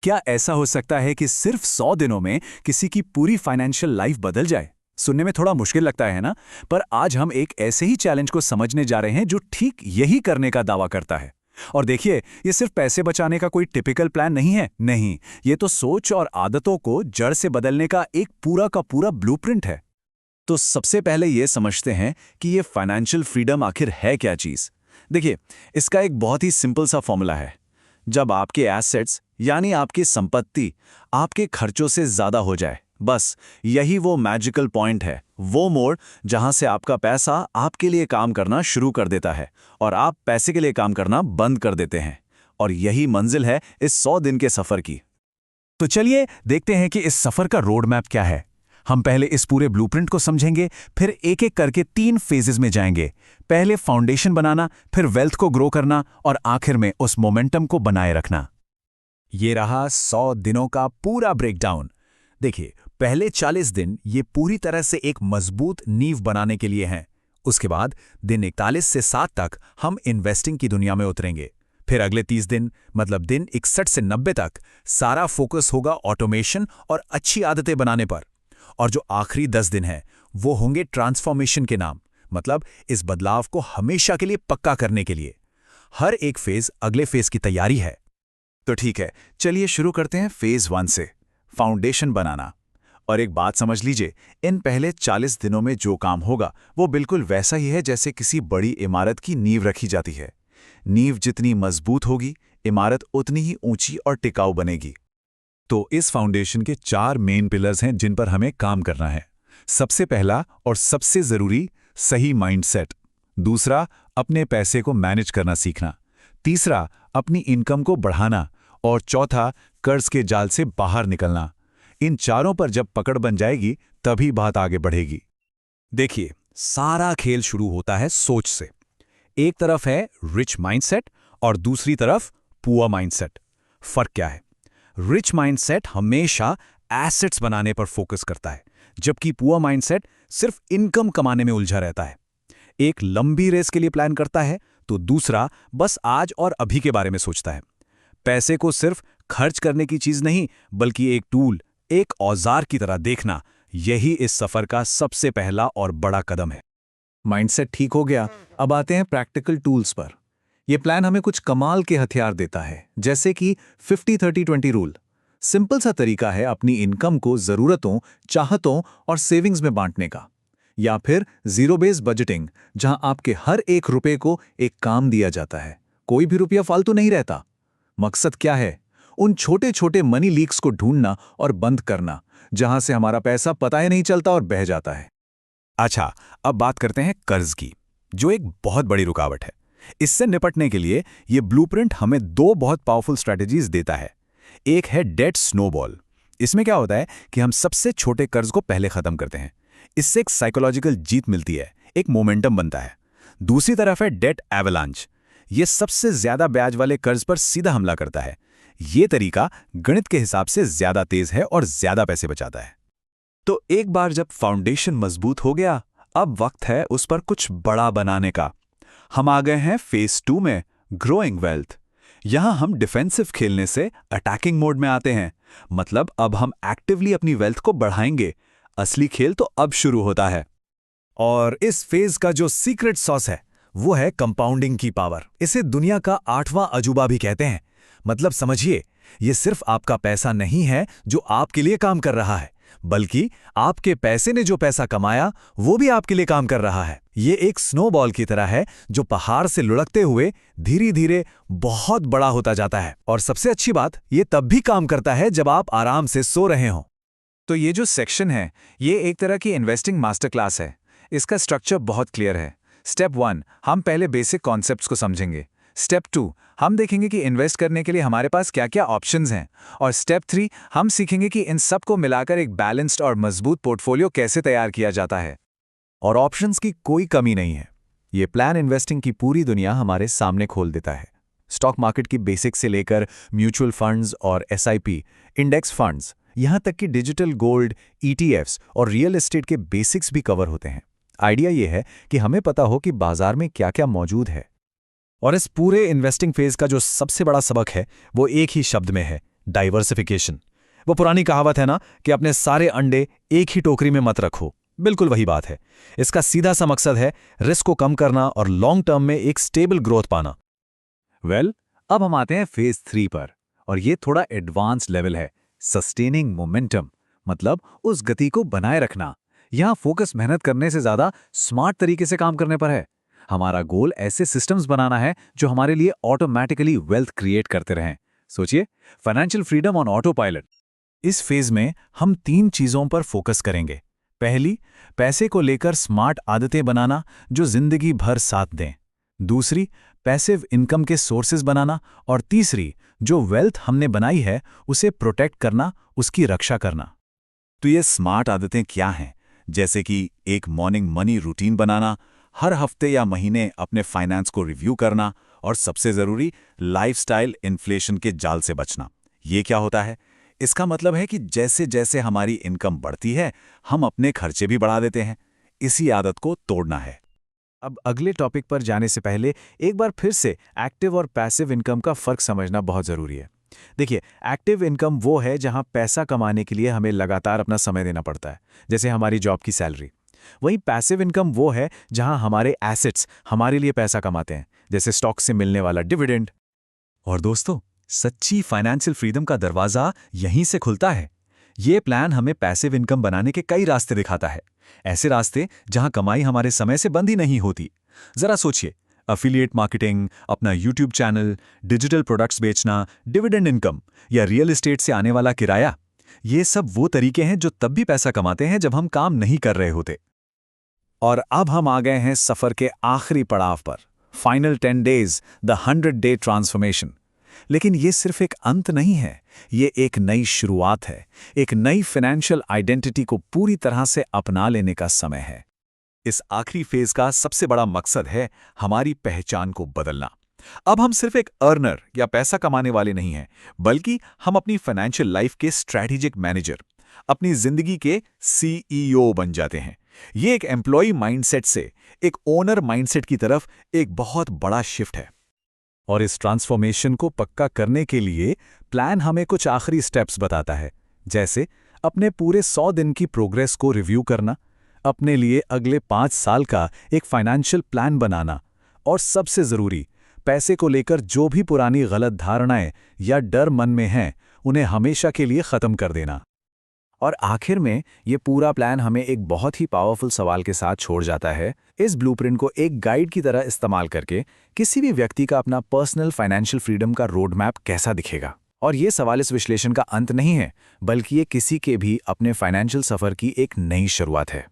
क्या ऐसा हो सकता है कि सिर्फ 100 दिनों में किसी की पूरी फाइनेंशियल लाइफ बदल जाए? सुनने में थोड़ा मुश्किल लगता है ना? पर आज हम एक ऐसे ही चैलेंज को समझने जा रहे हैं जो ठीक यही करने का दावा करता है। और देखिए, ये सिर्फ पैसे बचाने का कोई टिपिकल प्लान नहीं है। नहीं, ये तो सोच और आदतों को जड़ से बदलने का एक पूरा का पूरा ब्लूप्रिंट है। तो सबसे पहले ये समझते हैं कि ये फाइनेंशियल फ्रीडम आखिर है क्या चीज़। देखिए, इसका एक बहुत ही सिंपल सा फॉर्मूला है। जब आपके एसेट्स यानी आपकी संपत्ति आपके खर्चों से ज़्यादा हो जाए, बस यही वो मैजिकल पॉइंट है, वो मोड़ जहां से आपका पैसा आपके लिए काम करना शुरू कर देता है और आप पैसे के लिए काम करना बंद कर देते हैं। और यही मंजिल है इस 100 दिन के सफ़र की। तो चलिए देखते हैं कि इस सफ़र का रोड मैप क्या है। हम पहले इस पूरे ब्लूप्रिंट को समझेंगे, फिर एक एक करके 3 फेजेस में जाएंगे। पहले फाउंडेशन बनाना, फिर वेल्थ को ग्रो करना और आखिर में उस मोमेंटम को बनाए रखना। ये रहा 100 दिनों का पूरा ब्रेकडाउन। देखिए, पहले 40 दिन ये पूरी तरह से एक मजबूत नींव बनाने के लिए हैं। उसके बाद दिन 41 से 7 तक हम इन्वेस्टिंग की दुनिया में उतरेंगे। फिर अगले 30 दिन मतलब दिन 61 से 90 तक सारा फोकस होगा ऑटोमेशन और अच्छी आदतें बनाने पर। और जो आखिरी 10 दिन हैं वो होंगे ट्रांसफॉर्मेशन के नाम, मतलब इस बदलाव को हमेशा के लिए पक्का करने के लिए। हर एक फेज अगले फेज की तैयारी है। तो ठीक है, चलिए शुरू करते हैं फेज 1 से, फाउंडेशन बनाना। और एक बात समझ लीजिए, इन पहले 40 दिनों में जो काम होगा वो बिल्कुल वैसा ही है जैसे किसी बड़ी इमारत की नींव रखी जाती है। नींव जितनी मजबूत होगी, इमारत उतनी ही ऊंची और टिकाऊ बनेगी। तो इस फाउंडेशन के 4 मेन पिलर्स हैं जिन पर हमें काम करना है। सबसे पहला और सबसे जरूरी, सही माइंडसेट। दूसरा, अपने पैसे को मैनेज करना सीखना। तीसरा, अपनी इनकम को बढ़ाना। और चौथा, कर्ज के जाल से बाहर निकलना। इन चारों पर जब पकड़ बन जाएगी तभी बात आगे बढ़ेगी। देखिए, सारा खेल शुरू होता है सोच से। एक तरफ है रिच माइंडसेट और दूसरी तरफ पुअर माइंडसेट। फर्क क्या है? रिच माइंडसेट हमेशा एसेट्स बनाने पर फोकस करता है, जबकि पुअर माइंडसेट सिर्फ इनकम कमाने में उलझा रहता है। एक लंबी रेस के लिए प्लान करता है तो दूसरा बस आज और अभी के बारे में सोचता है। पैसे को सिर्फ खर्च करने की चीज नहीं, बल्कि एक टूल, एक औजार की तरह देखना, यही इस सफर का सबसे पहला और बड़ा कदम है। माइंडसेट ठीक हो गया, अब आते हैं प्रैक्टिकल टूल्स पर। यह प्लान हमें कुछ कमाल के हथियार देता है, जैसे कि 50-30-20 रूल। सिंपल सा तरीका है अपनी इनकम को जरूरतों, चाहतों और सेविंग्स में बांटने का। या फिर जीरो बेस बजटिंग, जहां आपके हर एक रुपए को एक काम दिया जाता है, कोई भी रुपया फालतू नहीं रहता। मकसद क्या है? उन छोटे छोटे मनी लीक्स को ढूंढना और बंद करना, जहां से हमारा पैसा पता ही नहीं चलता और बह जाता है। अच्छा, अब बात करते हैं कर्ज की, जो एक बहुत बड़ी रुकावट है। इससे निपटने के लिए यह ब्लूप्रिंट हमें 2 बहुत पावरफुल स्ट्रैटेजीज देता है। एक है डेट स्नोबॉल। इसमें क्या होता है कि हम सबसे छोटे कर्ज को पहले खत्म करते हैं। इससे एक साइकोलॉजिकल जीत मिलती है, एक मोमेंटम बनता है। दूसरी तरफ है डेट एवलांच। यह सबसे ज्यादा ब्याज वाले कर्ज पर सीधा हमला करता है। यह तरीका गणित के हिसाब से ज्यादा तेज है और ज्यादा पैसे बचाता है। तो एक बार जब फाउंडेशन मजबूत हो गया, अब वक्त है उस पर कुछ बड़ा बनाने का। हम आ गए हैं फेज 2 में, ग्रोइंग वेल्थ। यहां हम डिफेंसिव खेलने से अटैकिंग मोड में आते हैं। मतलब अब हम एक्टिवली अपनी वेल्थ को बढ़ाएंगे। असली खेल तो अब शुरू होता है। और इस फेज का जो सीक्रेट सॉस है वो है कंपाउंडिंग की पावर। इसे दुनिया का 8वां अजूबा भी कहते हैं। मतलब समझिए, ये सिर्फ आपका पैसा नहीं है जो आपके लिए काम कर रहा है, बल्कि आपके पैसे ने जो पैसा कमाया वो भी आपके लिए काम कर रहा है। ये एक स्नोबॉल की तरह है जो पहाड़ से लुढ़कते हुए धीरे धीरे बहुत बड़ा होता जाता है। और सबसे अच्छी बात, ये तब भी काम करता है जब आप आराम से सो रहे हों। तो ये जो सेक्शन है, ये एक तरह की इन्वेस्टिंग मास्टर क्लास है। इसका स्ट्रक्चर बहुत क्लियर है। स्टेप 1, हम पहले बेसिक कॉन्सेप्ट्स को समझेंगे। स्टेप 2, हम देखेंगे कि इन्वेस्ट करने के लिए हमारे पास क्या क्या ऑप्शंस हैं। और स्टेप 3, हम सीखेंगे कि इन सब को मिलाकर एक बैलेंस्ड और मजबूत पोर्टफोलियो कैसे तैयार किया जाता है। और ऑप्शंस की कोई कमी नहीं है। ये प्लान इन्वेस्टिंग की पूरी दुनिया हमारे सामने खोल देता है। स्टॉक मार्केट की बेसिक से लेकर म्यूचुअल फंड्स और एसआईपी, इंडेक्स फंड्स, यहां तक कि डिजिटल गोल्ड, ईटीएफ्स और रियल एस्टेट के बेसिक्स भी कवर होते हैं। आइडिया यह है कि हमें पता हो कि बाजार में क्या क्या मौजूद है। और इस पूरे इन्वेस्टिंग फेज का जो सबसे बड़ा सबक है वो एक ही शब्द में है, डाइवर्सिफिकेशन। वो पुरानी कहावत है ना कि अपने सारे अंडे एक ही टोकरी में मत रखो, बिल्कुल वही बात है। इसका सीधा सा मकसद है रिस्क को कम करना और लॉन्ग टर्म में एक स्टेबल ग्रोथ पाना। अब हम आते हैं फेज 3 पर, और ये थोड़ा एडवांस लेवल है। सस्टेनिंग मोमेंटम, मतलब उस गति को बनाए रखना। यहाँ फोकस मेहनत करने से ज्यादा स्मार्ट तरीके से काम करने पर है। हमारा गोल ऐसे सिस्टम्स बनाना है जो हमारे लिए ऑटोमेटिकली वेल्थ क्रिएट करते रहें। सोचिए, financial freedom on auto pilot. इस फेज में हम 3 चीजों पर फोकस करेंगे। पहली, पैसे को लेकर स्मार्ट आदतें बनाना जो जिंदगी भर साथ दें। दूसरी, पैसिव इनकम के सोर्सेज बनाना। और तीसरी, जो वेल्थ हमने बनाई है उसे प्रोटेक्ट करना, उसकी रक्षा करना। तो ये स्मार्ट आदतें क्या हैं? जैसे कि एक मॉर्निंग मनी रूटीन बनाना, हर हफ्ते या महीने अपने फाइनेंस को रिव्यू करना, और सबसे जरूरी, लाइफस्टाइल इन्फ्लेशन के जाल से बचना। ये क्या होता है? इसका मतलब है कि जैसे जैसे हमारी इनकम बढ़ती है, हम अपने खर्चे भी बढ़ा देते हैं। इसी आदत को तोड़ना है। अब अगले टॉपिक पर जाने से पहले एक बार फिर से एक्टिव और पैसिव इनकम का फर्क समझना बहुत जरूरी है। देखिए, एक्टिव इनकम वो है जहां पैसा कमाने के लिए हमें लगातार अपना समय देना पड़ता है, जैसे हमारी जॉब की सैलरी। वहीं पैसिव इनकम वो है जहां हमारे एसेट्स हमारे लिए पैसा कमाते हैं, जैसे स्टॉक से मिलने वाला डिविडेंड। और दोस्तों, सच्ची फाइनेंशियल फ्रीडम का दरवाजा यहीं से खुलता है। ये प्लान हमें पैसिव इनकम बनाने के कई रास्ते दिखाता है, ऐसे रास्ते जहां कमाई हमारे समय से बंधी नहीं होती। जरा सोचिए, अफिलिएट मार्केटिंग, अपना यूट्यूब चैनल, डिजिटल प्रोडक्ट्स बेचना, डिविडेंड इनकम या रियल एस्टेट से आने वाला किराया। ये सब वो तरीके हैं जो तब भी पैसा कमाते हैं जब हम काम नहीं कर रहे होते। और अब हम आ गए हैं सफर के आखिरी पड़ाव पर, final 10 days, the 100-day transformation. लेकिन ये सिर्फ एक अंत नहीं है, ये एक नई शुरुआत है। एक नई फाइनेंशियल आइडेंटिटी को पूरी तरह से अपना लेने का समय है। इस आखिरी फेज का सबसे बड़ा मकसद है हमारी पहचान को बदलना। अब हम सिर्फ एक अर्नर या पैसा कमाने वाले नहीं हैं, बल्कि हम अपनी फाइनेंशियल लाइफ के स्ट्रैटेजिक मैनेजर, अपनी जिंदगी के CEO बन जाते हैं। ये एक एम्प्लॉय माइंडसेट से एक ओनर माइंडसेट की तरफ एक बहुत बड़ा शिफ्ट है। और इस ट्रांसफॉर्मेशन को पक्का करने के लिए प्लान हमें कुछ आखिरी स्टेप्स बताता है, जैसे अपने पूरे 100 दिन की प्रोग्रेस को रिव्यू करना, अपने लिए अगले 5 साल का एक फाइनेंशियल प्लान बनाना, और सबसे जरूरी, पैसे को लेकर जो भी पुरानी गलत धारणाएं या डर मन में हैं, उन्हें हमेशा के लिए खत्म कर देना। और आखिर में ये पूरा प्लान हमें एक बहुत ही पावरफुल सवाल के साथ छोड़ जाता है। इस ब्लूप्रिंट को एक गाइड की तरह इस्तेमाल करके किसी भी व्यक्ति का अपना पर्सनल फाइनेंशियल फ्रीडम का रोड मैप कैसा दिखेगा? और ये सवाल इस विश्लेषण का अंत नहीं है, बल्कि ये किसी के भी अपने फाइनेंशियल सफर की एक नई शुरुआत है।